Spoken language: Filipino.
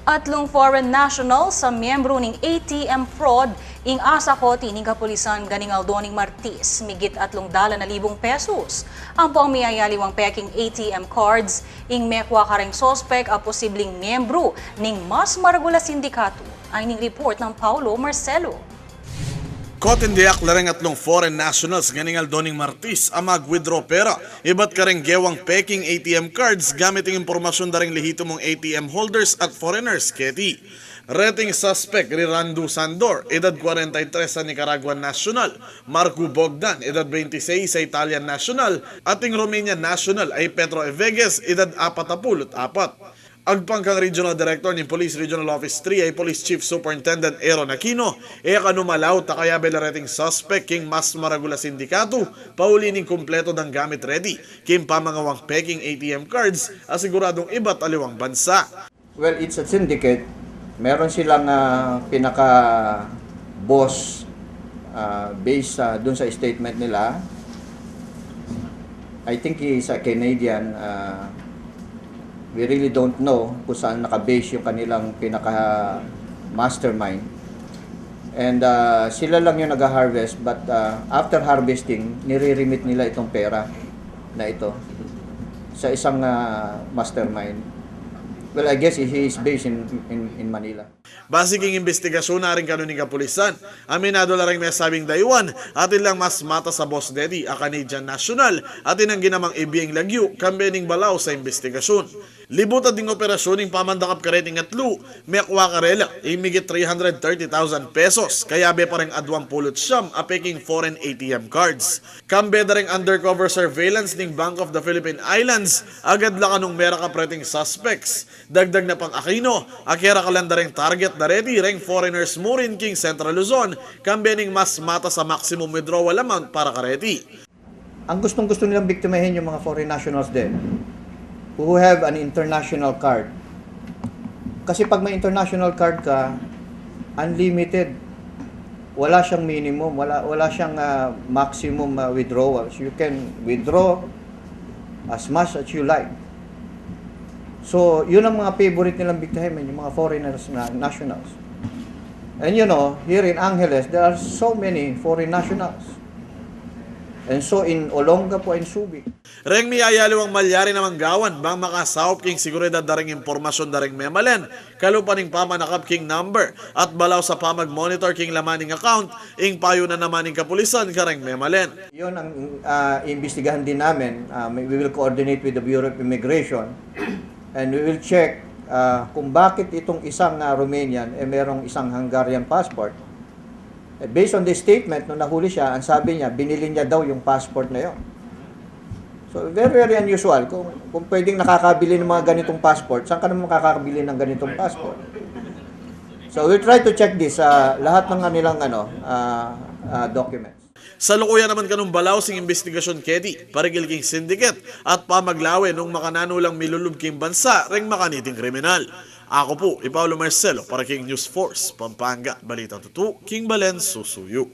Atlong foreign national sa miyembro ning ATM fraud ing asa ko tining kapulisan ganing Aldoning Martis migit ₱3,000 ang pamiyayaliwang peking ATM cards ing mekwa kareng sospek a posibleng miyembro ning mas maragula sindikato ay ning report ng Paulo Marcelo. Kotindiak lareng atlong foreign nationals ganing Aldoning Martis ang mag-withdraw pera. Iba't kareng gewang peking ATM cards gamit ang impormasyon daring lehitimong ATM holders at foreigners keti. Rating suspect Rirando Sandor, edad 43 sa Nicaraguan national, Marco Bogdan, edad 26 sa Italian national, at ang Romanian national ay Petro Eveges, edad 44. Agpangkang Regional Director ng Police Regional Office 3 ay Police Chief Superintendent Aaron Aquino, kanumalaw takaya belarating suspect king mas maragula sindikato, paulining kumpleto ng gamit ready, king pamangawang peking ATM cards, asiguradong iba't aliwang bansa. Well, it's a syndicate. Meron silang pinaka-boss based dun sa statement nila. I think he is a Canadian. We really don't know kung saan naka-base yung kanilang pinaka-mastermind. And sila lang yung nag-harvest, but after harvesting, nire-remit nila itong pera na ito sa isang mastermind. Well, I guess he is based in Manila. Basiging investigasyon na rin kanuning kapulisan. Aminado na rin may sabing dayuan at ilang mas mata sa boss daddy a Canadian national at inang ginamang ibiyeng lagyo kambening balaw sa investigasyon. Libutan ding operasyon ng pamandakap kareting atlu, may akwa karela, imigit ₱330,000 kaya be pa rin adwang pulot siyam a peking foreign ATM cards. Kambe na rin undercover surveillance ng Bank of the Philippine Islands, agad lang anong mera kapreting suspects. Dagdag na pang Aquino, akera kalanda rin target na ready ring foreigners mo rin king Central Luzon, kambening mas mata sa maximum withdrawal amount para kareti. Ang gustong-gusto nilang biktimahin yung mga foreign nationals din who have an international card. Kasi pag may international card ka, unlimited. Wala siyang minimum, wala siyang maximum withdrawals. You can withdraw as much as you like. So, yun ang mga favorite nilang biktimahin, yung mga foreigners nationals. And you know, here in Angeles, there are so many foreign nationals. And so in Olonga po and Subic. Reng miyayalo ang malyari namang gawan bang makasawop king seguridad daring impormasyon daring memalen, kalupaning pamanakap king number at balaw sa pamag-monitor king lamaning account, ing payo na naman ng kapulisan kareng memalen. Yun ang imbestigahan din namin. We will coordinate with the Bureau of Immigration and we will check kung bakit itong isang Romanian merong isang Hungarian passport. Based on the statement, nung nahuli siya, ang sabi niya, binili niya daw yung passport na yun. So, very, very unusual. Kung pwedeng nakakabili ng mga ganitong passport, saan ka naman makakabili ng ganitong passport? So, we'll try to check this lahat ng kanilang documents. Sa lukuyan naman kanong balaw sing investigasyon kedi, parigil king syndicate at pamaglawe nung makananulang milulub king bansa ring makaniting kriminal. Ako po, Paulo Marcelo para King News Force, Pampanga, Balita Tutu, King Balen, Susuyo.